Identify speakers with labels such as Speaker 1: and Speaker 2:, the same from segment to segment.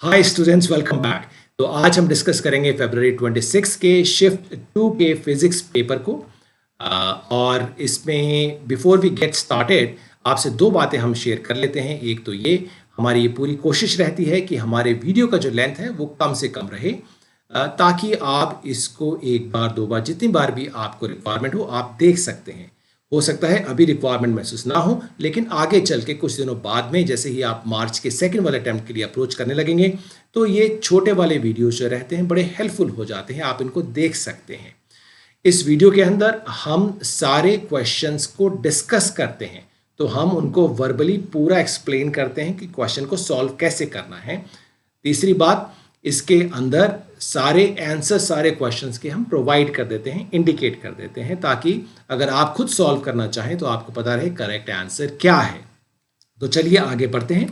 Speaker 1: Hi students, welcome back. तो आज हम डिस्कस करेंगे फरवरी 26 के शिफ्ट 2 के फिजिक्स पेपर को। और इसमें बिफोर वी गेट स्टार्टेड आपसे दो बातें हम शेयर कर लेते हैं। एक तो ये, हमारी ये पूरी कोशिश रहती है कि हमारे वीडियो का जो लेंथ है वो कम से कम रहे, ताकि आप इसको एक बार दो बार जितनी बार भी आपको रिक्वायरमेंट हो आप देख सकते हैं। हो सकता है अभी रिक्वायरमेंट महसूस ना हो, लेकिन आगे चल के कुछ दिनों बाद में जैसे ही आप मार्च के सेकंड वाले अटेम्प्ट के लिए अप्रोच करने लगेंगे तो ये छोटे वाले वीडियोस जो रहते हैं बड़े हेल्पफुल हो जाते हैं, आप इनको देख सकते हैं। इस वीडियो के अंदर हम सारे क्वेश्चंस को डिस्कस करते हैं, तो हम उनको वर्बली पूरा एक्सप्लेन करते हैं कि क्वेश्चन को सॉल्व कैसे करना है। तीसरी बात, इसके अंदर सारे आंसर सारे क्वेश्चंस के हम प्रोवाइड कर देते हैं, इंडिकेट कर देते हैं, ताकि अगर आप खुद सॉल्व करना चाहें तो आपको पता रहे करेक्ट आंसर क्या है। तो चलिए आगे बढ़ते हैं।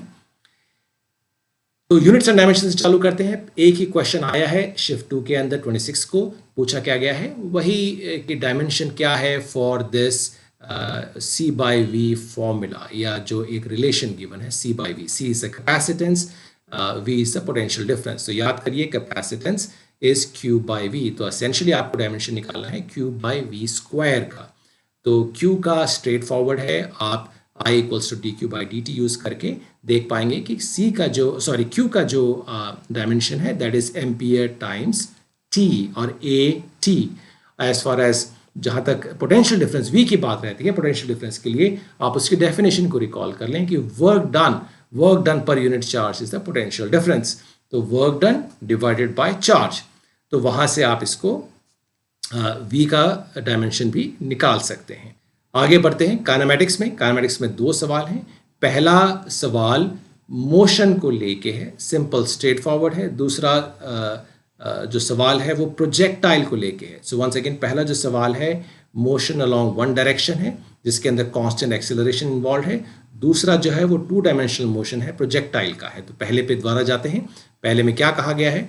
Speaker 1: तो यूनिट्स एंड डायमेंशन से चालू करते हैं। एक ही क्वेश्चन आया है शिफ्ट 2 के अंदर 26 को। पूछा क्या गया है वही कि डायमेंशन क्या है for this C by V formula, या जो एक रिलेशन गिवन है C by V। C is the capacitance, V is the potential difference। तो याद करिए capacitance is Q by V। तो एसेंशियली आपको डायमेंशन निकालना है Q by V स्क्वायर का। तो Q का स्ट्रेट फॉरवर्ड है, आप I equals to dQ by dt use करके देख पाएंगे कि Q का जो डायमेंशन है that is ampere times T और AT। एज फार एज जहाँ तक पोटेंशियल डिफरेंस V की बात रहती है, पोटेंशियल डिफरेंस के लिए आप उसकी डेफिनेशन को रिकॉल कर लें कि work done per unit charge is the potential difference. तो work done divided by charge, तो वहां से आप इसको V का डायमेंशन भी निकाल सकते हैं। आगे बढ़ते हैं काइनेमेटिक्स में। काइनेमेटिक्स में दो सवाल हैं। पहला सवाल मोशन को लेके है, सिंपल स्ट्रेट फॉरवर्ड है। दूसरा जो सवाल है वो प्रोजेक्टाइल को लेके है। सो वंस अगेन, पहला जो सवाल है मोशन अलोंग वन डायरेक्शन है जिसके अंदर कांस्टेंट एक्सेलरेशन इन्वॉल्व है। दूसरा जो है वो टू डायमेंशनल मोशन है, प्रोजेक्टाइल का है। तो पहले पे द्वारा जाते हैं। पहले में क्या कहा गया है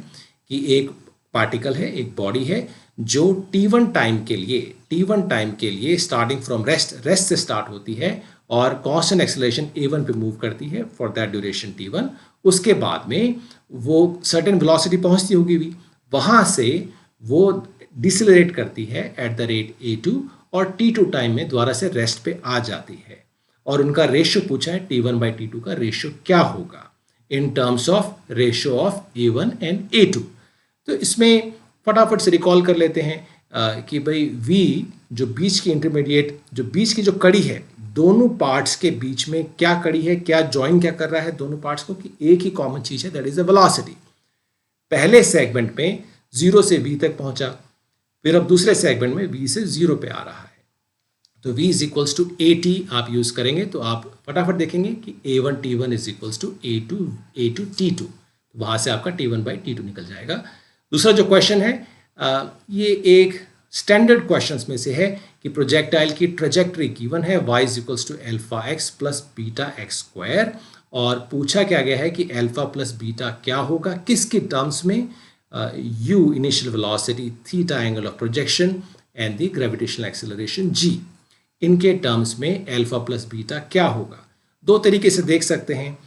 Speaker 1: कि एक पार्टिकल है, एक बॉडी है जो T1 टाइम के लिए स्टार्टिंग फ्रॉम रेस्ट से स्टार्ट होती है और कांस्टेंट एक्सेलरेशन a1 पे मूव करती है फॉर दैट ड्यूरेशन T1। उसके बाद में वो सर्टेन वेलोसिटी पहुंचती होगी भी, वहां से वो डिसेलरेट करती है एट द रेट a2 और T2 टाइम में दोबारा से रेस्ट पे आ जाती है। और उनका रेशियो पूछा है T1 by T2 का रेशियो क्या होगा in terms of ratio of A1 and A2। तो इसमें फटाफट से रिकॉल कर लेते हैं कि भाई V जो बीच की जो कड़ी है, दोनों पार्ट्स के बीच में क्या कड़ी है, क्या ज्वाइन क्या कर रहा है दोनों पार्ट्स को, कि एक ही कॉमन चीज है दैट इज द वेलोसिटी। पहले सेगमेंट में 0 से V तक पहुंचा, फिर अब दूसरे सेगमेंट में V से 0 पे आ रहा है। तो V is equals to AT आप यूज करेंगे तो आप फटाफट देखेंगे कि A1 T1 is equals to A2 T2। वहां से आपका T1 by T2 निकल जाएगा। दूसरा जो क्वेश्चन है ये एक स्टैंडर्ड क्वेश्चंस में से है कि प्रोजेक्टाइल की ट्रेजेक्टरी गिवन है y is equals to alpha x plus beta x square. और पूछा क्या गया है कि अल्फा प्लस बीटा क्या होगा, किसके टर्म्स में, u initial velocity, theta angle of projection and the gravitational acceleration g, इनके टर्म्स में अल्फा प्लस बीटा क्या होगा। दो तरीके से देख सकते हैं।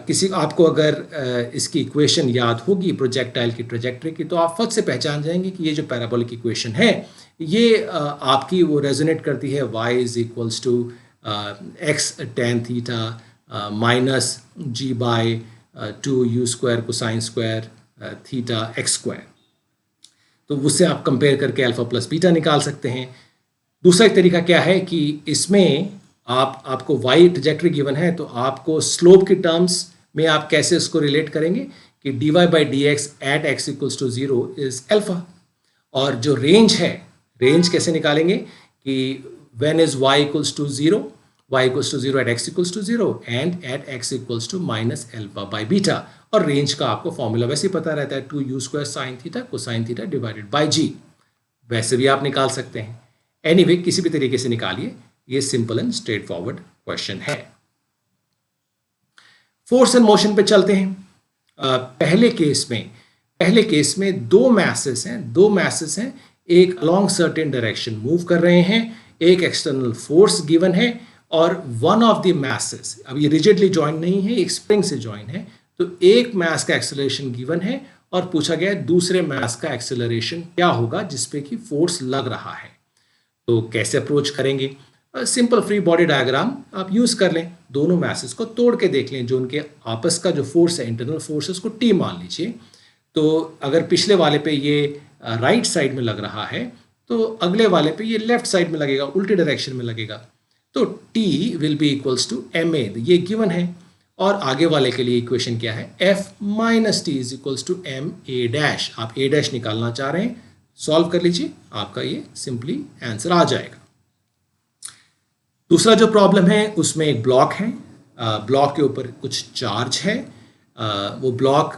Speaker 1: किसी आपको अगर इसकी इक्वेशन याद होगी प्रोजेक्टाइल की ट्रेजेक्टरी की, तो आप फट से पहचान जाएंगे कि ये जो पैराबोलिक इक्वेशन है ये आपकी वो रेजोनेट करती है y is equals to x tan theta minus g by 2 u square cosine square theta x square. तो उससे आप कंपेयर करके अल्फा प्लस बीटा निकाल सकते हैं। दूसरा एक तरीका क्या है कि इसमें आपको y ट्रेजेक्टरी गिवन है तो आपको स्लोप के टर्म्स में आप कैसे उसको रिलेट करेंगे कि dy by dx at x equals to 0 is alpha. और जो रेंज है, रेंज कैसे निकालेंगे कि when is y equals to 0 at x equals to 0 and at x equals to minus alpha by beta. और रेंज का आपको फॉर्मूला वैसे ही पता रहता है 2u square sine theta cosine theta divided by g, वैसे भी आप निकाल सकते हैं। एनीवे किसी भी तरीके से निकालिए, ये simple and straight forward question है। फोर्स एंड मोशन पे चलते हैं। पहले केस में दो मैसेस हैं, एक अलोंग सर्टेन डायरेक्शन मूव कर रहे हैं, एक एक्सटर्नल फोर्स गिवन है और वन ऑफ द मैसेस, अब ये रिजिडली ज्वाइन नहीं है, एक स्प्रिंग से ज्वाइन है, तो एक मास का एक्सेलरेशन गिवन है और पूछा गया है दूसरे मास का एक्सेलरेशन क्या होगा जिस पे कि फोर्स लग रहा है। तो कैसे अप्रोच करेंगे? सिंपल फ्री बॉडी डायग्राम आप यूज कर लें, दोनों मैसेज को तोड़ के देख लें, जो उनके आपस का जो फोर्स है, इंटरनल फोर्स, उसको टी मान लीजिए। तो अगर पिछले वाले पे ये राइट साइड में लग रहा है तो अगले वाले पे ये लेफ्ट साइड में लगेगा, उल्टी डायरेक्शन में लगेगा। तो T will be equals to M A, ये गिवन है। और आगे वाले के लिए इक्वेशन क्या है? F minus T is equals to M A dash. आप ए डैश निकालना चाह रहे हैं, सॉल्व कर लीजिए, आपका ये सिंपली आंसर आ जाएगा। दूसरा जो प्रॉब्लम है उसमें एक ब्लॉक है, ब्लॉक के ऊपर कुछ चार्ज है, वो ब्लॉक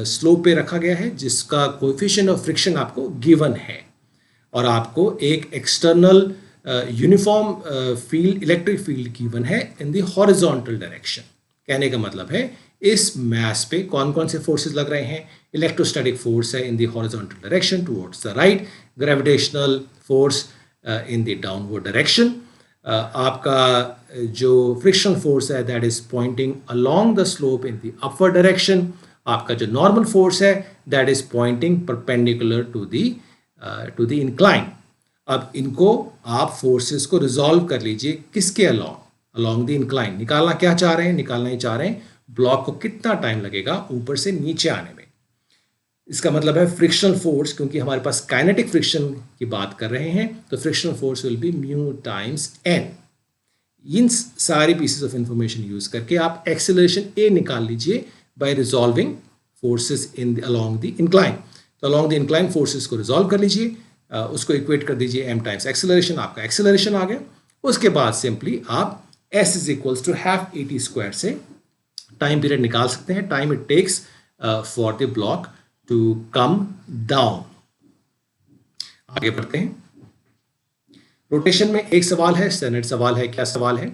Speaker 1: स्लोप पे रखा गया है जिसका कोएफिशिएंट ऑफ फ्रिक्शन आपको गिवन है और आपको एक external uniform field, electric field given है इन द हॉरिजॉन्टल डायरेक्शन। कहने का मतलब है इस मैस पे कौन कौन से फोर्सेस लग रहे हैं? इलेक्ट्रोस्टैटिक फोर्स है in the horizontal direction towards the right, gravitational force in the downward direction, आपका जो फ्रिक्शनल फोर्स है that is pointing along the slope in the upward direction, आपका जो नॉर्मल फोर्स है that is pointing perpendicular to the incline. अब इनको आप forces को रिजॉल्व कर लीजिए, किसके अलोंग द इंक्लाइन। निकालना क्या चाह रहे हैं? निकालना ही चाह रहे हैं ब्लॉक को कितना टाइम लगेगा ऊपर से नीचे आने में। इसका मतलब है फ्रिक्शनल फोर्स, क्योंकि हमारे पास काइनेटिक फ्रिक्शन की बात कर रहे हैं तो frictional force will be mu times N. इन सारी पीसेस ऑफ इंफॉर्मेशन यूज करके आप एक्सेलरेशन ए निकाल लीजिए by resolving forces in along the incline. तो अलोंग द इंक्लाइन फोर्सेस को रिजॉल्व कर लीजिए, उसको इक्वेट कर दीजिए एम टाइम्स एक्सेलरेशन, आपका एक्सेलरेशन आ गया। उसके बाद सिंपली आप S is equals to half A T square से टाइम पीरियड निकाल सकते हैं, time it takes for the block to come down. आगे बढ़ते हैं। रोटेशन में एक सवाल है, स्टैंडर्ड सवाल है। क्या सवाल है?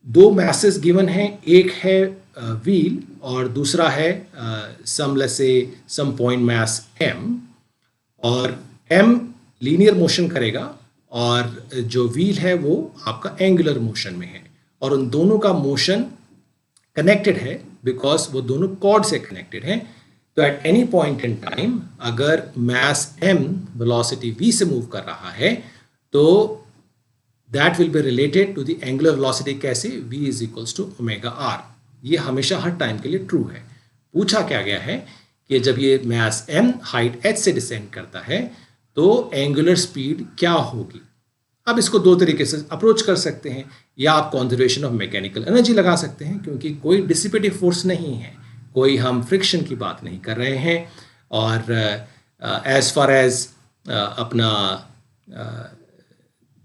Speaker 1: दो मैसेज गिवन है, एक है व्हील और दूसरा है some let's say some point mass m, और m लीनियर मोशन करेगा और जो व्हील है वो आपका एंगुलर मोशन में है, और उन दोनों का मोशन कनेक्टेड है बिकॉज वो दोनों कॉर्ड से कनेक्टेड है। तो at any point in time अगर मास m वेलोसिटी v से मूव कर रहा है तो that will be related to the angular velocity. कैसे? v is equals to omega r। ये हमेशा हर टाइम के लिए ट्रू है। पूछा क्या गया है कि जब ये मास m हाइट h से डिसेंड करता है तो एंगुलर स्पीड क्या होगी। अब इसको दो तरीके से अप्रोच कर सकते हैं, या आप कंजर्वेशन ऑफ मैकेनिकल एनर्जी लगा सकते हैं, क्योंकि कोई डिसिपेटिव फोर्स नहीं है, कोई हम फ्रिक्शन की बात नहीं कर रहे हैं। और एज फार एज अपना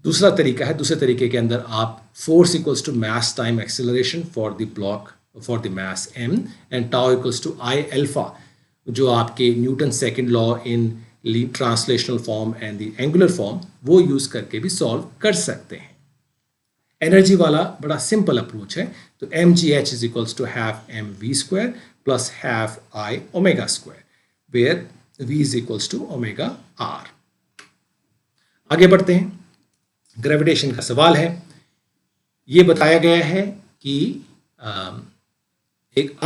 Speaker 1: दूसरा तरीका है, दूसरे तरीके के अंदर आप force equals to mass time acceleration for the block for the mass m and tau equals to I alpha, जो आपके Newton second law in translational form and the angular form, वो यूज करके भी सॉल्व कर सकते हैं। Energy वाला बड़ा सिंपल अप्रोच है। तो mgh is equals to half mv square plus half I omega square, where v is equals to omega r। आगे बढ़ते हैं। ग्रेविटेशन का सवाल है। ये बताया गया है कि एक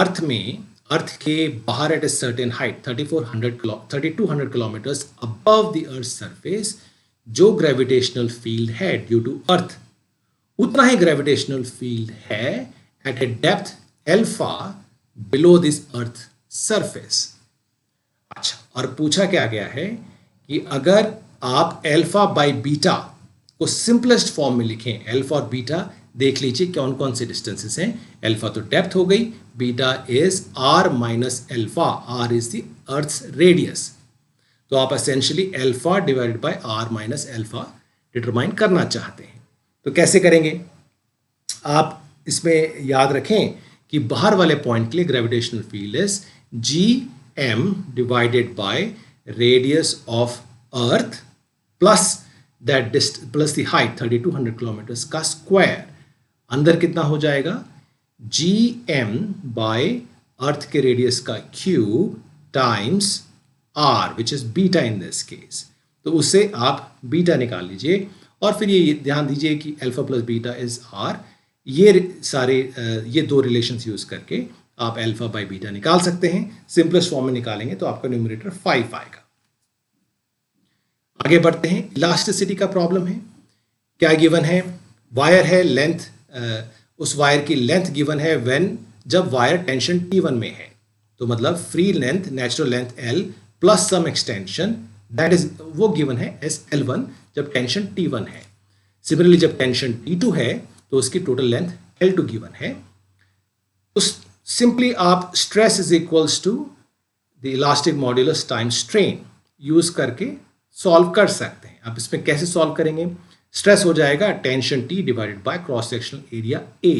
Speaker 1: अर्थ के बाहर at a certain height 3200 kilometres above the earth surface जो ग्रेविटेशनल फील्ड है ड्यू टू अर्थ, उतना ही ग्रेविटेशनल फील्ड है at a depth alpha below this earth surface. अच्छा, और पूछा क्या गया है कि अगर आप अल्फा बाय बीटा को सिंपलेस्ट फॉर्म में लिखें, अल्फा और बीटा देख लीजिए कौन कौन से डिस्टेंसेस हैं। अल्फा तो डेप्थ हो गई, beta is r minus alpha, r is the earth's radius. तो आप essentially alpha divided by r minus alpha determine करना चाहते हैं। तो कैसे करेंगे? आप इसमें याद रखें कि बाहर वाले पॉइंट के लिए gravitational field is gm divided by radius of earth plus that plus the height 3200 kilometres का स्क्वायर। अंदर कितना हो जाएगा? gm बाय अर्थ के रेडियस का cube times r which is beta in this case. तो उससे आप बीटा निकाल लीजिए और फिर ये ध्यान दीजिए कि alpha plus beta is r। ये सारे ये दो रिलेशंस यूज करके आप अल्फा बाई बीटा निकाल सकते हैं। सिंपलेस्ट फॉर्म में निकालेंगे तो आपका न्यूमरेटर 5 आएगा। आगे बढ़ते हैं, इलास्टिसिटी का प्रॉब्लम है। क्या गिवन है? वायर है, लेंथ, उस वायर की लेंथ गिवन है व्हेन, जब वायर टेंशन T1 में है, तो मतलब free length, natural length L plus some extension, that is वो गिवन है एस L1 जब टेंशन T1 है। सिमिलरली जब टेंशन T2 है तो उसकी टोटल लेंथ L2 गिवन है। उस सिंपली आप stress is equals to the elastic modulus time strain use करके सॉल्व कर सकते हैं। अब इसमें कैसे सॉल्व करेंगे? स्ट्रेस हो जाएगा tension T divided by cross sectional area A।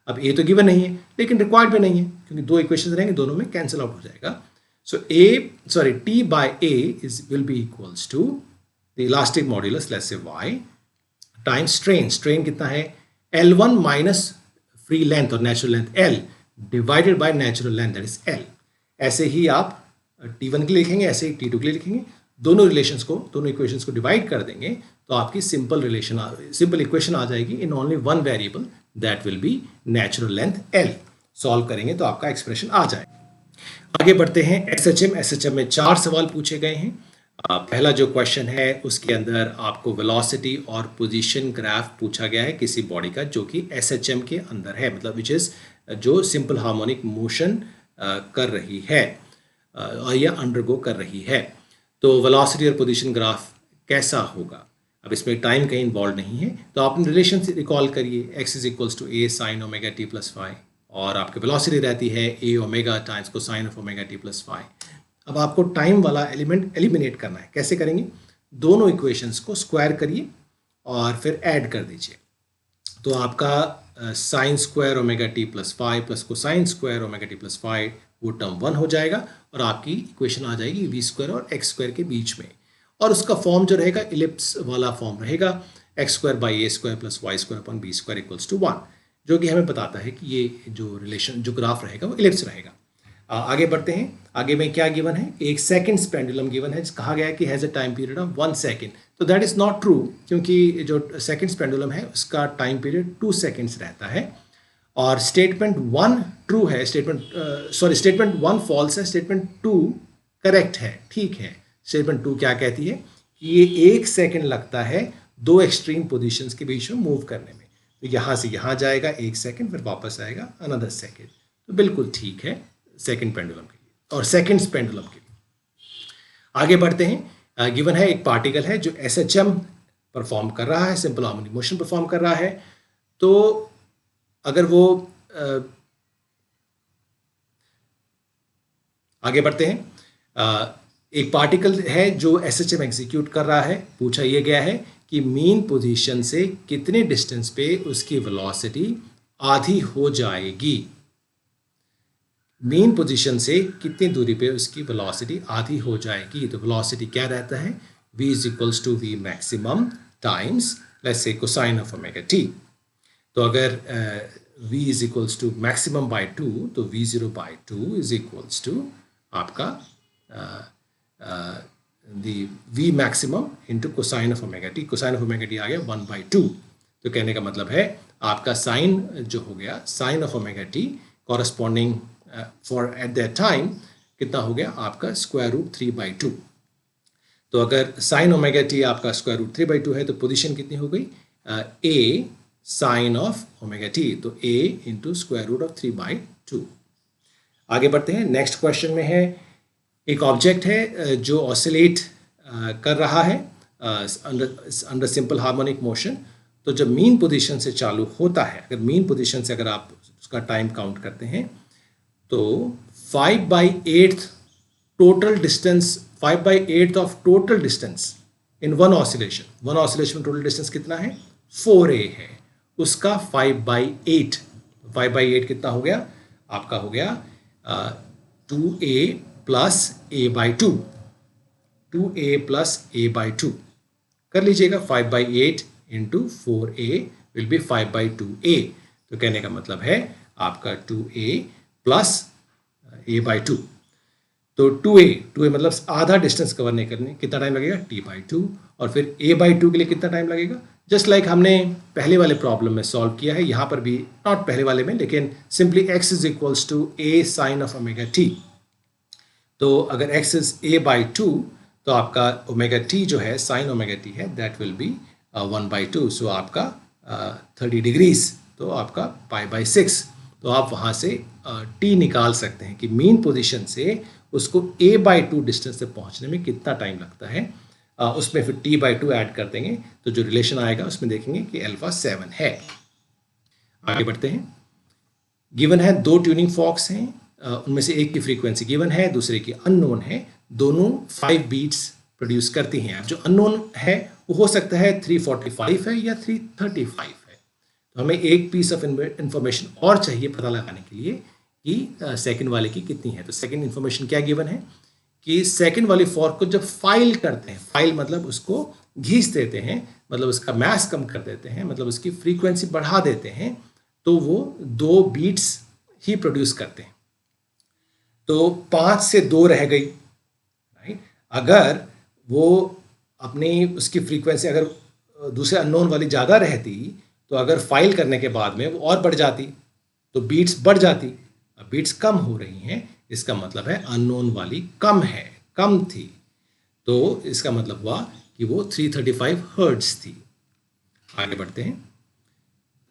Speaker 1: अब A तो गिवन नहीं है लेकिन रिक्वायर्ड भी नहीं है, क्योंकि दो इक्वेशन रहेंगे, दोनों में कैंसिल आउट हो जाएगा। सो T by A will be equals to the elastic modulus, let's say Y, time strain. Strain कितना है? L1 माइनस फ्री लेंथ और natural length L divided by natural length that is L। ऐसे ही आप T1 के लिए लिखेंगे, ऐसे ही T2 के लिए लिखेंगे। दोनों रिलेशंस को, दोनों इक्वेशंस को डिवाइड कर देंगे तो आपकी सिंपल इक्वेशन आ जाएगी in only one variable, that will B natural length L। Solve करेंगे तो आपका एक्सप्रेशन आ जाएगा। आगे बढ़ते हैं, एसएचएम में 4 सवाल पूछे गए हैं। पहला जो क्वेश्चन है उसके अंदर आपको वेलोसिटी और पोजीशन ग्राफ पूछा गया है किसी बॉडी का जो कि एसएचएम के अंदर है, मतलब विच इज जो सिंपल हार्मोनिक मोशन कर रही है या अंडरगो कर रही है। तो वेलोसिटी और पोजीशन ग्राफ कैसा होगा? अब इसमें टाइम कहीं इन्वॉल्व नहीं है, तो आप रिलेशन से रिकॉल करिए, x is equals to a sine omega T plus five, और आपकी वेलोसिटी रहती है a omega times cosine of omega T plus five. अब आपको टाइम वाला एलिमेंट एलिमिनेट करना है। कैसे करेंगे? दोनों इक्वेशंस को स्क्वायर करिए और फिर ऐड कर दीजिए, तो आपका sine square omega T plus five plus cosine square omega T plus five, वो टर्म 1 हो जाएगा और आपकी इक्वेशन आ जाएगी v स्क्वायर और x स्क्वायर के बीच में। और उसका फॉर्म जो रहेगा इलिप्स वाला फॉर्म रहेगा, X square by A square plus Y square upon B square equals to 1, जो कि हमें बताता है कि ये जो रिलेशन, जो ग्राफ रहेगा वो इलिप्स रहेगा। आगे बढ़ते हैं। आगे में क्या गिवन है? एक सेकंड्स पेंडुलम गिवन है, कहा गया है कि has a time period of 1 second. तो दैट इज़ नॉट ट्रू, क्योंकि जो सेकंड्स पेंडुलम है उसका टाइम पीरियड 2 सेकेंड्स रहता है। और स्टेटमेंट 1 ट्रू है, स्टेटमेंट 1 फॉल्स है, स्टेटमेंट 2 करेक्ट है, ठीक है। स्टेटमेंट 2 क्या कहती है कि ये 1 सेकेंड लगता है दो एक्सट्रीम पोजीशंस के बीच में मूव करने में। तो यहाँ से यहाँ जाएगा 1 सेकेंड, फिर वापस आएगा अनदर सेकेंड। तो बिल्कुल ठीक है सेकेंड पेंडुलम के लिए और सेकेंड्स पेंडुलम के लिए। आगे बढ़ते हैं। गिवन है एक पार्टिकल है जो एसएचएम परफॉर्म कर रहा है, सिंपल हार्मोनिक मोशन परफॉर्म कर रहा है। तो अगर वो आगे बढ़ते हैं, एक पार्टिकल है जो एसएचएम एग्जीक्यूट कर रहा है। पूछा यह गया है कि मीन पोजीशन से कितने डिस्टेंस पे उसकी वेलोसिटी आधी हो जाएगी। मीन पोजीशन से कितनी दूरी पे उसकी वेलोसिटी आधी हो जाएगी। तो वेलोसिटी क्या रहता है? v is equals to v maximum times let's say cosine of omega T. तो अगर v is equals to maximum by 2, तो v0 by 2 is equals to आपका the v maximum into cosine of omega t. Cosine of omega t आ गया 1/2। तो कहने का मतलब है आपका साइन जो हो गया, sine of omega T corresponding for at that time कितना हो गया आपका स्क्वायर रूट 3/2। तो अगर साइन ओमेगा टी आपका स्क्वायर रूट 3/2 है तो पोजीशन कितनी हो गई? a sine of omega T, तो a into square root of 3/2। आगे बढ़ते हैं। नेक्स्ट क्वेश्चन में है एक ऑब्जेक्ट है जो ऑसिलेट कर रहा है अंडर सिंपल हार्मोनिक मोशन। तो जब मीन पोजीशन से चालू होता है, अगर मीन पोजीशन से अगर आप उसका टाइम काउंट करते हैं तो 5/8 total distance, 5/8 of total distance in one oscillation. One oscillation में टोटल डिस्टेंस कितना है? 4a है, उसका 5/8। 5/8 कितना हो गया? आपका हो गया 2a plus a/2, 2a plus a/2 कर लीजिएगा। 5/8 into 4a will be 5/2a। तो कहने का मतलब है आपका 2a प्लस a/2। तो 2a मतलब आधा डिस्टेंस कवर नहीं करने कितना टाइम लगेगा? t/2। और फिर a/2 के लिए कितना टाइम लगेगा? जस्ट लाइक हमने पहले वाले प्रॉब्लम में सॉल्व किया है, यहाँ पर भी नॉट पहले वाले में, लेकिन simply x is equals to a sine of omega T. तो अगर x इज a बाई 2 तो आपका ओमेगा टी जो है साइन ओमेगा टी है, दैट विल बी 1/2। सो आपका 30 डिग्रीज, तो आपका π/6। तो आप वहाँ से t निकाल सकते हैं कि मीन पोजीशन से उसको a/2 डिस्टेंस से पहुँचने में कितना टाइम लगता है। उसमें फिर t/2 ऐड कर देंगे तो जो रिलेशन आएगा उसमें देखेंगे कि अल्फा 7 है। आगे बढ़ते हैं। गिवन है 2 ट्यूनिंग फॉक्स हैं, उनमें से एक की फ्रीक्वेंसी गिवन है, दूसरे की अननोन है। दोनों 5 बीट्स प्रोड्यूस करती हैं। अब जो अननोन है वो हो सकता है 345 है या 335 है। तो हमें एक पीस ऑफ इंफॉर्मेशन और चाहिए पता लगाने के लिए कि सेकंड वाले की कितनी है। तो सेकंड इंफॉर्मेशन क्या गिवन है कि सेकंड वाली फॉर्क को जब फाइल करते हैं, फाइल मतलब उसको घींच देते हैं, मतलब उसका मास कम कर देते हैं, मतलब उसकी फ्रीक्वेंसी बढ़ा देते हैं, तो वो 2 बीट्स ही प्रोड्यूस करते हैं। तो 5 से 2 रह गई, राइट। अगर वो अपनी उसकी फ्रीक्वेंसी अगर दूसरे अननोन वाली ज़्यादा रहती, तो अगर फाइल करने के बाद में वो और बढ़ जाती, तो बीट्स बढ़ जाती। अब बीट्स कम हो रही हैं, इसका मतलब है अननोन वाली कम है, कम थी। तो इसका मतलब हुआ कि वो 335 हर्ट्ज थी। आगे बढ़ते हैं।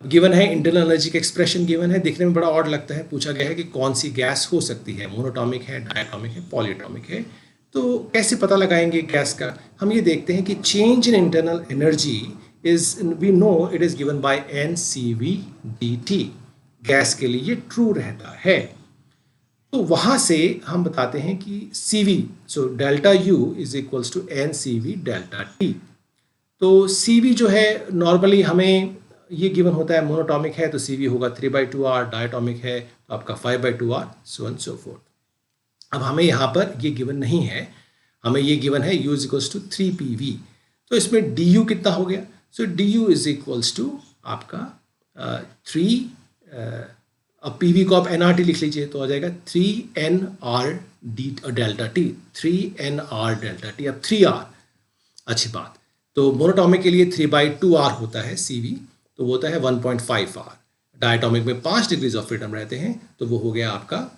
Speaker 1: गिवन है इंटरनल एनर्जी का एक्सप्रेशन गिवन है, देखने में बड़ा ऑड लगता है। पूछा गया है कि कौन सी गैस हो सकती है, मोनोटॉमिक है, डायटॉमिक है, पॉलीएटॉमिक है। तो कैसे पता लगाएंगे गैस का? हम ये देखते हैं कि change in internal energy is, we know it is given by NCV/dt। Gas के लिए ये ट्रू रहता है। तो वहाँ से हम बताते हैं कि CV, so delta U is equals to NCV/ΔT। तो CV जो है नॉर्मली हमें ये गिवन होता है, मोनोटॉमिक है तो CV होगा 3/2R, डायटॉमिक है तो आपका 5/2R, so and so fourth. अब हमें यहाँ पर ये गिवन नहीं है, हमें ये गिवन है U is equals to 3PV। तो इसमें DU कितना हो गया? सो DU इज इक्वल्स टू आपका 3, अब PV को आप NRT लिख लीजिए तो आ जाएगा 3NR/ΔT, 3NR/ΔT। अब 3R, अच्छी बात। तो मोनोटॉमिक के लिए 3/2R होता है CV, तो वो होता है 1.5R। डायटॉमिक में 5 डिग्रीज ऑफ फ्रीडम रहते हैं, तो वो हो गया आपका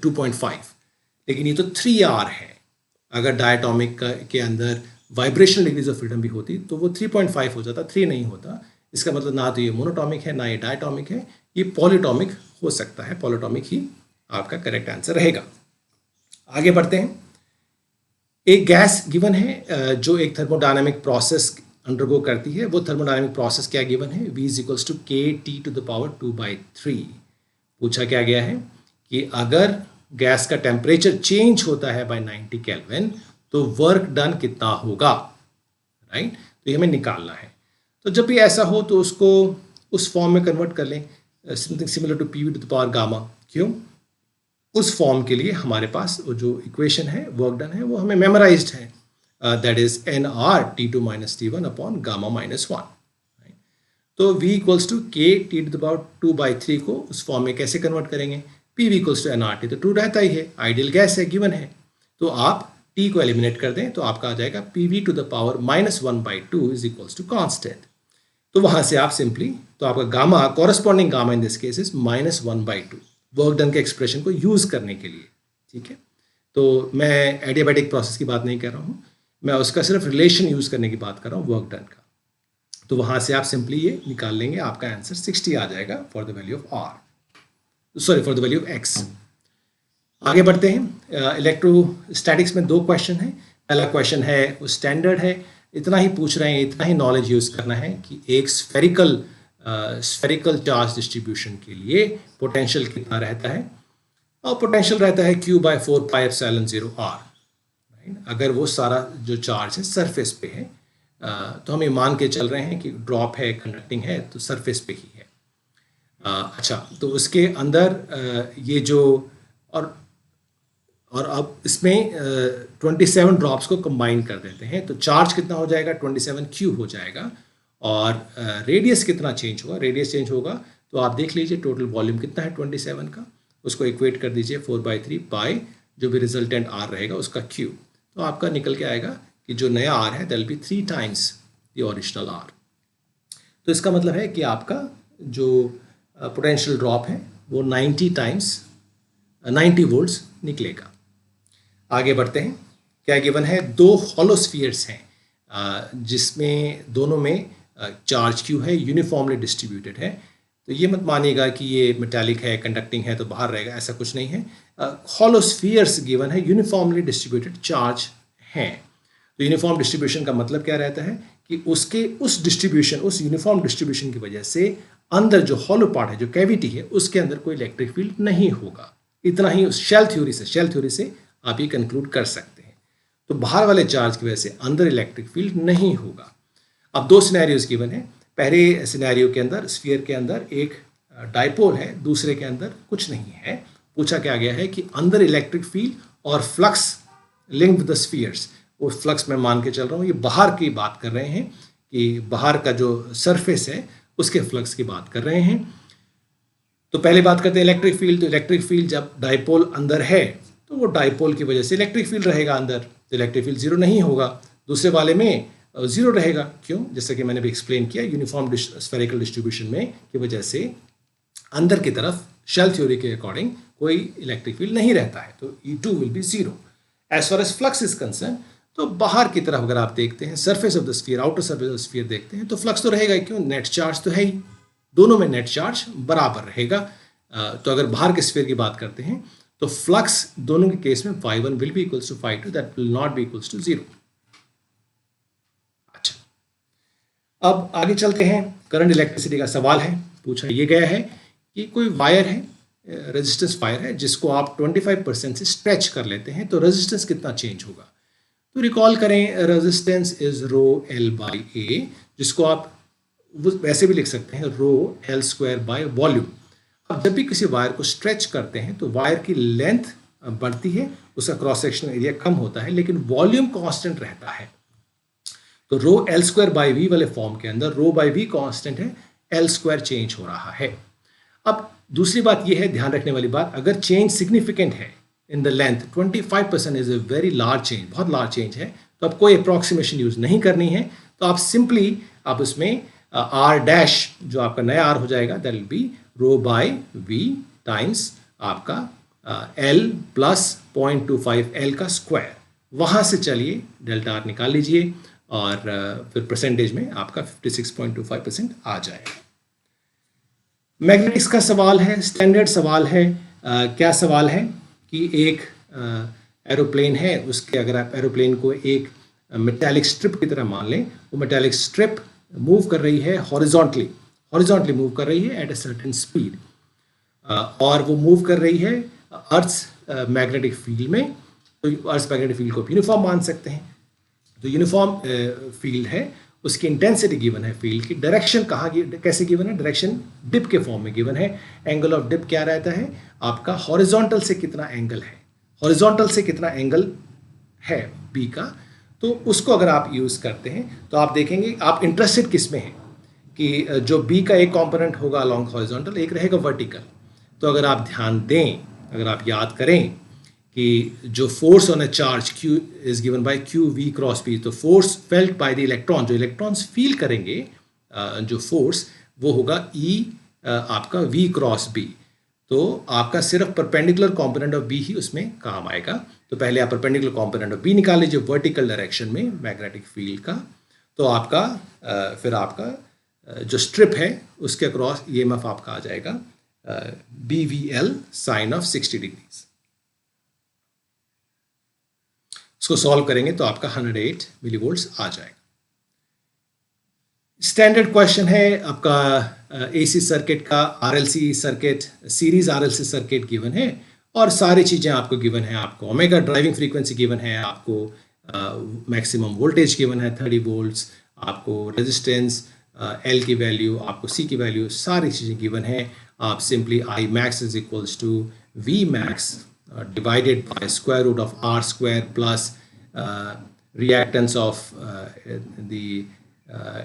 Speaker 1: 2.5। लेकिन ये तो 3R है। अगर डायटॉमिक के अंदर वाइब्रेशनल डिग्रीज ऑफ फ्रीडम भी होती तो वो 3.5 हो जाता, 3 नहीं होता। इसका मतलब ना तो ये मोनोटॉमिक है ना ये डायटॉमिक है, ये पॉलीटॉमिक हो सकता है। पॉलीटॉमिक ही आपका करेक्ट आंसर रहेगा। आगे बढ़ते हैं। एक गैस गिवन है जो एक थर्मोडायनामिक प्रोसेस अंडरगो करती है। वो थर्मोडायनामिक प्रोसेस क्या गिवन है? V is equals to KT⁻²/3। पूछा क्या गया है कि अगर गैस का टेम्परेचर चेंज होता है बाय 90 केल्विन तो वर्क डन कितना होगा, राइट। तो ये हमें निकालना है। तो जब भी ऐसा हो तो उसको उस फॉर्म में कन्वर्ट कर लें, समथिंग सिमिलर टू PV⁻⁻। क्यों? उस फॉर्म के लिए हमारे पास वो जो इक्वेशन है, वर्क डन है, वो हमें मेमोराइज्ड है, दैट इज nRT2-T1 अपॉन γ-1। तो V इक्वल्स टू KT⁻²/3 को उस फॉर्म में कैसे कन्वर्ट करेंगे? PV इक्वल्स टू nRT, तो ट्रू रहता ही है, आइडियल गैस है, गिवन है। तो आप T को एलिमिनेट कर दें तो आपका आ जाएगा PV⁻⁻1/2 is equals to constant. तो वहाँ से आप सिंपली, तो आपका gamma, corresponding gamma in this case is -1/2, work done के एक्सप्रेशन को यूज़ करने के लिए, ठीक है। तो मैं एडियाबैटिक प्रोसेस की बात नहीं कर रहा हूँ, मैं उसका सिर्फ रिलेशन यूज़ करने की बात कर रहा हूँ, वर्क डन का। तो वहाँ से आप सिंपली ये निकाल लेंगे, आपका आंसर 60 आ जाएगा for the value of R, sorry for the value of X। आगे बढ़ते हैं। इलेक्ट्रोस्टैटिक्स में 2 क्वेश्चन हैं। पहला क्वेश्चन है वो स्टैंडर्ड है, इतना ही पूछ रहे हैं, इतना ही नॉलेज यूज़ करना है कि एक स्फेरिकल चार्ज डिस्ट्रीब्यूशन के लिए पोटेंशियल कितना रहता है, और पोटेंशियल रहता है Q/4πε0R। अगर वो सारा जो चार्ज है सरफेस पे है, तो हम ये मान के चल रहे हैं कि ड्रॉप है, कंडक्टिंग है, तो सरफेस पे ही है। अच्छा, तो उसके अंदर ये जो और अब इसमें 27 ड्रॉप्स को कंबाइन कर देते हैं, तो चार्ज कितना हो जाएगा? 27Q हो जाएगा। और रेडियस कितना चेंज होगा? रेडियस चेंज होगा तो आप देख लीजिए टोटल वॉल्यूम कितना है 27 का, उसको इक्वेट कर दीजिए 4/3 पाई, जो भी रिजल्टेंट R रहेगा उसका Q। तो आपका निकल के आएगा कि जो नया R है that will be 3 times the original R. तो इसका मतलब है कि आपका जो पोटेंशियल ड्रॉप है वो 90 टाइम्स 90 वोल्ट्स निकलेगा। आगे बढ़ते हैं। क्या गिवन है? दो हॉलो स्फीयर्स हैं जिसमें दोनों में चार्ज क्यू है, यूनिफॉर्मली डिस्ट्रीब्यूटेड है। तो ये मत मानिएगा कि ये मेटालिक है, कंडक्टिंग है तो बाहर रहेगा, ऐसा कुछ नहीं है। हॉलो स्फीयर्स गिवन है, यूनिफॉर्मली डिस्ट्रीब्यूटेड चार्ज हैं। तो यूनिफॉर्म डिस्ट्रीब्यूशन का मतलब क्या रहता है कि उसके उस डिस्ट्रीब्यूशन, उस यूनिफॉर्म डिस्ट्रीब्यूशन की वजह से अंदर जो हॉलो पार्ट है, जो कैविटी है, उसके अंदर कोई इलेक्ट्रिक फील्ड नहीं होगा। इतना ही उस शेल थ्योरी से आप ये कंक्लूड कर सकते हैं। तो बाहर वाले चार्ज की वजह से अंदर इलेक्ट्रिक फील्ड नहीं होगा। अब दो सिनेरियोज गिवन है। पहले सिनेरियो के अंदर स्फीयर के अंदर एक डाइपोल है, दूसरे के अंदर कुछ नहीं है। पूछा क्या गया है कि अंदर इलेक्ट्रिक फील्ड और flux link with the spheres, वो फ्लक्स मैं मान के चल रहा हूँ, ये बाहर की बात कर रहे हैं कि बाहर का जो सरफेस है उसके फ्लक्स की बात कर रहे हैं। तो पहले बात करते हैं इलेक्ट्रिक फील्ड। तो इलेक्ट्रिक फील्ड जब डाइपोल अंदर है तो वो डाइपोल की वजह से इलेक्ट्रिक फील्ड रहेगा अंदर, तो इलेक्ट्रिक फील्ड जीरो नहीं होगा। दूसरे वाले में जीरो रहेगा। क्यों? जैसे कि मैंने भी एक्सप्लेन किया, यूनिफॉर्म स्फेरिकल डिस्ट्रीब्यूशन में की वजह से अंदर की तरफ शेल थ्योरी के अकॉर्डिंग कोई इलेक्ट्रिक फील्ड नहीं रहता है, तो E2 will be zero. As far as flux is concerned, तो बाहर की तरफ अगर आप देखते हैं, surface of the sphere, outer surface of the sphere देखते हैं, तो फ्लक्स तो रहेगा ही। क्यों? नेट चार्ज तो है ही, दोनों में नेट चार्ज बराबर रहेगा। तो अगर बाहर के स्फीयर की बात करते हैं तो फ्लक्स दोनों के केस में phi1 will be equals to phi2, that will not be equals to zero. अच्छा, अब आगे चलते हैं। करंट इलेक्ट्रिसिटी का सवाल है। पूछा ये गया है कि कोई वायर है, रेजिस्टेंस वायर है, जिसको आप 25% से स्ट्रेच कर लेते हैं, तो रेजिस्टेंस कितना चेंज होगा? तो रिकॉल करें, resistance is rho L by A, जिसको आप वैसे भी लिख सकते हैं rho L square by volume. अब जब भी किसी वायर को स्ट्रेच करते हैं तो वायर की लेंथ बढ़ती है, उसका क्रॉस सेक्शनल एरिया कम होता है, लेकिन वॉल्यूम कांस्टेंट रहता है। तो रो L स्क्वायर बाई वी वाले फॉर्म के अंदर रो बाई वी कांस्टेंट है, L स्क्वायर चेंज हो रहा है। अब दूसरी बात यह है, ध्यान रखने वाली बात, अगर चेंज सिग्निफिकेंट है in the length, 25% is a very large change, बहुत लार्ज चेंज है, तो अब कोई अप्रॉक्सीमेशन यूज नहीं करनी है। तो आप सिंपली आप उसमें आर डैश जो आपका नया आर हो जाएगा, that will be rho by V times आपका एल प्लस 0.25 एल का स्क्वायर। वहां से चलिए डेल्टा आर निकाल लीजिए और फिर परसेंटेज में आपका 56.25% आ जाएगा। मैग्नेटिक्स का सवाल है, स्टैंडर्ड सवाल है। क्या सवाल है कि एक एरोप्लेन है, उसके अगर आप एरोप्लेन को एक मेटालिक स्ट्रिप की तरह मान लें, वो मेटालिक स्ट्रिप मूव कर रही है हॉरिजॉन्टली मूव कर रही है एट ए सर्टेन स्पीड, और वो मूव कर रही है अर्थ मैग्नेटिक फील्ड में। तो अर्थ मैग्नेटिक फील्ड को यूनिफॉर्म मान सकते हैं। तो यूनिफॉर्म फील्ड है, उसकी इंटेंसिटी गिवन है, फील्ड की डायरेक्शन कहाँ कैसे गिवन है, डायरेक्शन डिप के फॉर्म में गिवन है। एंगल ऑफ डिप क्या रहता है आपका, हॉरिजॉन्टल से कितना एंगल है, हॉरिजॉन्टल से कितना एंगल है बी का, तो उसको अगर आप यूज़ करते हैं तो आप देखेंगे आप इंटरेस्टेड किस में हैं कि जो बी का एक कंपोनेंट होगा अलोंग हॉरिजॉन्टल, एक रहेगा वर्टिकल। तो अगर आप ध्यान दें, अगर आप याद करें कि जो force on a charge Q is given by q v cross B, तो force felt by the electron, जो इलेक्ट्रॉन्स फील करेंगे जो फोर्स, वो होगा E आपका V क्रॉस बी। तो आपका सिर्फ परपेंडिकुलर कंपोनेंट ऑफ बी ही उसमें काम आएगा। तो पहले आप परपेंडिकुलर कंपोनेंट ऑफ बी निकाल लीजिए वर्टिकल डायरेक्शन में मैग्नेटिक फील्ड का, तो आपका फिर आपका जो स्ट्रिप है उसके अक्रॉस EMF आपका आ जाएगा BVL साइन ऑफ 60 डिग्रीज। इसको सॉल्व करेंगे तो आपका 108 मिलीवोल्ट्स आ जाएगा। स्टैंडर्ड क्वेश्चन है आपका AC सर्किट का, RLC circuit, series RLC circuit given है और सारी चीज़ें आपको गिवन है। आपको ओमेगा ड्राइविंग फ्रीक्वेंसी गिवन है, आपको मैक्सिमम वोल्टेज गिवन है 30 वोल्ट्स, आपको रेजिस्टेंस L की वैल्यू, आपको C की वैल्यू, सारी चीज़ें गिवन है। आप simply I max is equals to V max divided by square root of R square plus reactance of the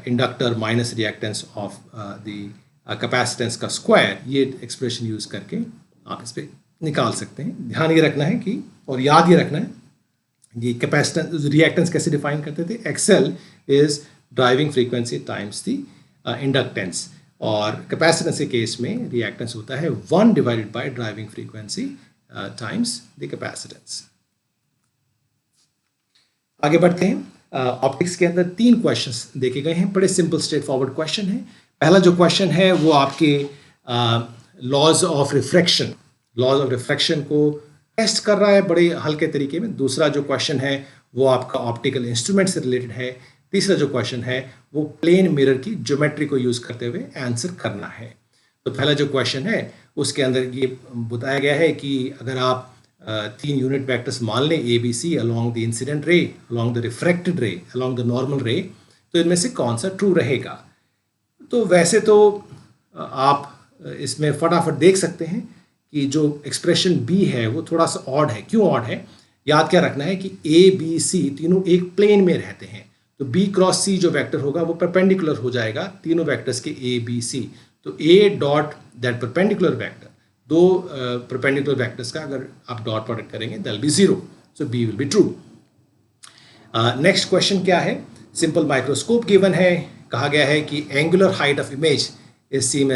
Speaker 1: inductor minus reactance of the capacitance का square, ये expression use करके आप इस पर निकाल सकते हैं। ध्यान ये रखना है कि, और याद ये रखना है, ये कैपेसिटेंस रिएक्टेंस कैसे डिफाइन करते थे, XL is driving frequency times the inductance, और कैपेसिटेंस के केस में रिएक्टेंस होता है 1 divided by driving frequency times the capacitance. आगे बढ़ते हैं। ऑप्टिक्स के अंदर 3 क्वेश्चंस देखे गए हैं, बड़े सिंपल स्ट्रेट फॉरवर्ड क्वेश्चन है। पहला जो क्वेश्चन है वो आपके लॉज ऑफ रिफ्रैक्शन को टेस्ट कर रहा है बड़े हल्के तरीके में। दूसरा जो क्वेश्चन है वो आपका ऑप्टिकल इंस्ट्रूमेंट से रिलेटेड है। तीसरा जो क्वेश्चन है वो प्लेन मिरर की ज्योमेट्री को यूज करते हुए आंसर करना है। तो पहला जो क्वेश्चन है उसके अंदर ये बताया गया है कि अगर आप 3 यूनिट वेक्टर्स मान लें A B C along the incident ray, along the refracted ray, along the normal ray, तो इनमें से कौन सा ट्रू रहेगा। तो वैसे तो आप इसमें फटाफट देख सकते हैं कि जो एक्सप्रेशन बी है वो थोड़ा सा ऑड है। क्यों ऑड है? याद क्या रखना है कि ए बी सी तीनों एक प्लेन में रहते हैं, तो बी क्रॉस सी जो वेक्टर होगा वो परपेंडिकुलर हो जाएगा तीनों वेक्टर्स के ए बी सी। तो A dot that perpendicular vector, दो परपेंडिकुलर वेक्टर्स का अगर आप डॉट प्रोडक्ट करेंगे that will be 0, so B will be true. Next question क्या है? सिंपल माइक्रोस्कोप गिवन है, कहा गया है कि angular height of image is same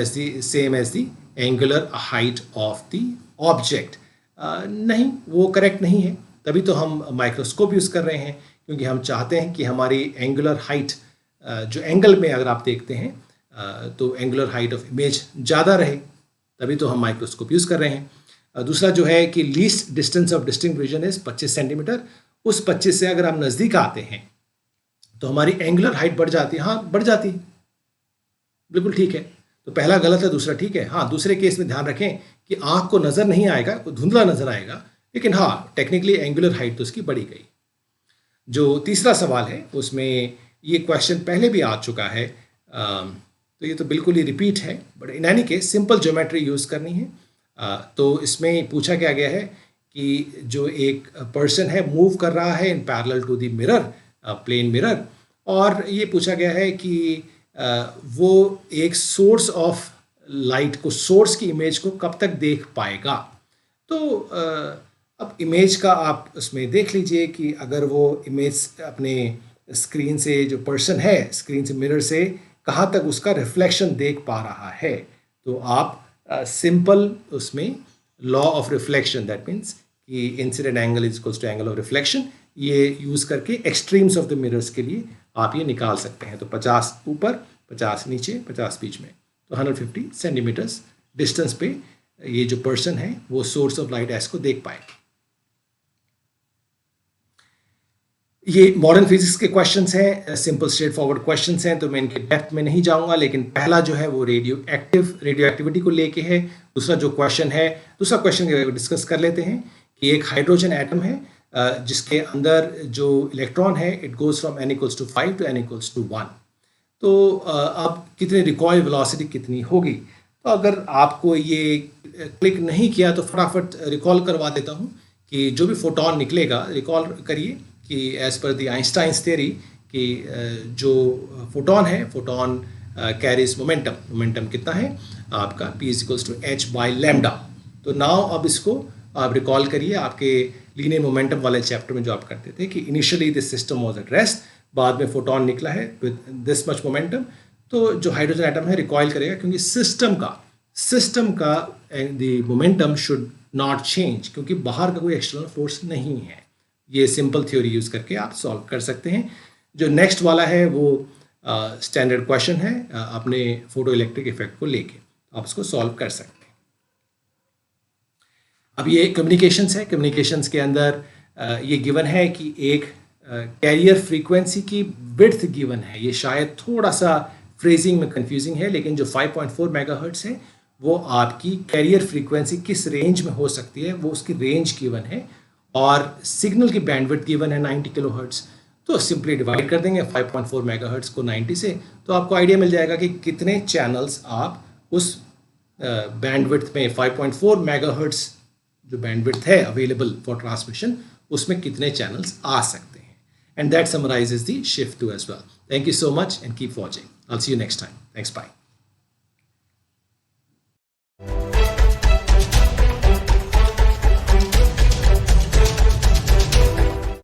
Speaker 1: as the angular height of the object. नहीं, वो करेक्ट नहीं है, तभी तो हम माइक्रोस्कोप यूज़ कर रहे हैं, क्योंकि हम चाहते हैं कि हमारी एंगुलर हाइट जो एंगल में अगर आप देखते हैं तो एंगुलर हाइट ऑफ इमेज ज़्यादा रहे, तभी तो हम माइक्रोस्कोप यूज़ कर रहे हैं। दूसरा जो है कि least distance of distinct vision is 25 centimetre. उस 25 से अगर हम नज़दीक आते हैं तो हमारी एंगुलर हाइट बढ़ जाती है। हाँ, बढ़ जाती है, बिल्कुल ठीक है। तो पहला गलत है, दूसरा ठीक है। हाँ, दूसरे केस में ध्यान रखें कि आँख को नज़र नहीं आएगा, धुंधला नज़र आएगा, लेकिन हाँ टेक्निकली एंगुलर हाइट तो उसकी बढ़ी गई। जो तीसरा सवाल है उसमें ये क्वेश्चन पहले भी आ चुका है, तो ये तो बिल्कुल ही रिपीट है, but in any case simple geometry use करनी है। तो इसमें पूछा क्या गया है कि जो एक पर्सन है मूव कर रहा है in parallel to the mirror, plane mirror, और ये पूछा गया है कि वो एक सोर्स ऑफ लाइट को, सोर्स की इमेज को कब तक देख पाएगा। तो अब इमेज का आप उसमें देख लीजिए कि अगर वो इमेज अपने स्क्रीन से, जो पर्सन है स्क्रीन से, मिरर से कहाँ तक उसका रिफ्लेक्शन देख पा रहा है, तो आप सिंपल उसमें law of reflection, that means कि incident angle is equals to angle of reflection, ये यूज़ करके एक्सट्रीम्स ऑफ द मिरर्स के लिए आप ये निकाल सकते हैं। तो 50 ऊपर, 50 नीचे, 50 बीच में, तो 150 सेंटीमीटर्स डिस्टेंस पे ये जो पर्सन है वो सोर्स ऑफ लाइट एस को देख पाएगा। ये मॉडर्न फिजिक्स के क्वेश्चंस हैं, सिंपल स्ट्रेट फॉरवर्ड क्वेश्चंस हैं, तो मैं इनके डेप्थ में नहीं जाऊंगा, लेकिन पहला जो है वो रेडियो एक्टिविटी को लेके है। दूसरा जो क्वेश्चन है, दूसरा क्वेश्चन डिस्कस कर लेते हैं कि एक हाइड्रोजन एटम है जिसके अंदर जो इलेक्ट्रॉन है it goes from n equals to 5 to n equals to 1। तो अब कितने रिकॉइल वेलोसिटी कितनी होगी? तो अगर आपको ये क्लिक नहीं किया तो फटाफट रिकॉल करवा देता हूँ कि जो भी फोटोन निकलेगा, रिकॉल करिए कि as per the Einstein's theory कि जो फोटोन है, फोटोन कैरीज मोमेंटम कितना है आपका, p is equals to h by lambda. तो नाउ अब इसको आप रिकॉल करिए आपके लीनियर मोमेंटम वाले चैप्टर में जो आप करते थे कि initially this system was at rest, बाद में फोटोन निकला है विद दिस मच मोमेंटम। तो जो हाइड्रोजन एटम है रिकॉइल करेगा, क्योंकि सिस्टम का the momentum should not change, क्योंकि बाहर का कोई एक्सटर्नल फोर्स नहीं है। ये सिंपल थ्योरी यूज़ करके आप सॉल्व कर सकते हैं। जो नेक्स्ट वाला है वो स्टैंडर्ड क्वेश्चन है अपने फोटो इलेक्ट्रिक इफेक्ट को लेके, आप इसको सॉल्व कर सकते हैं। अब ये कम्युनिकेशंस है, कम्युनिकेशंस के अंदर ये गिवन है कि एक कैरियर फ्रीक्वेंसी की विड्थ गिवन है। ये शायद थोड़ा सा फ्रेजिंग में कंफ्यूजिंग है, लेकिन जो 5.4 मेगाहर्ट्ज़ है वो आपकी कैरियर फ्रीक्वेंसी किस रेंज में हो सकती है, वो उसकी रेंज गिवन है, और सिग्नल की बैंडविड्थ गिवन है 90 किलोहर्ट्ज़। तो सिंपली डिवाइड कर देंगे 5.4 मेगाहर्ट्ज़ को 90 से, तो आपको आइडिया मिल जाएगा कि कितने चैनल्स आप उस बैंडविड्थ में 5.4 मेगाहर्ट्ज़ जो बैंडविड्थ है अवेलेबल फॉर ट्रांसमिशन, उसमें कितने चैनल्स आ सकते हैं। And that summarises the shift to as well. Thank you so much and keep watching. I will see you next time. Thanks, bye.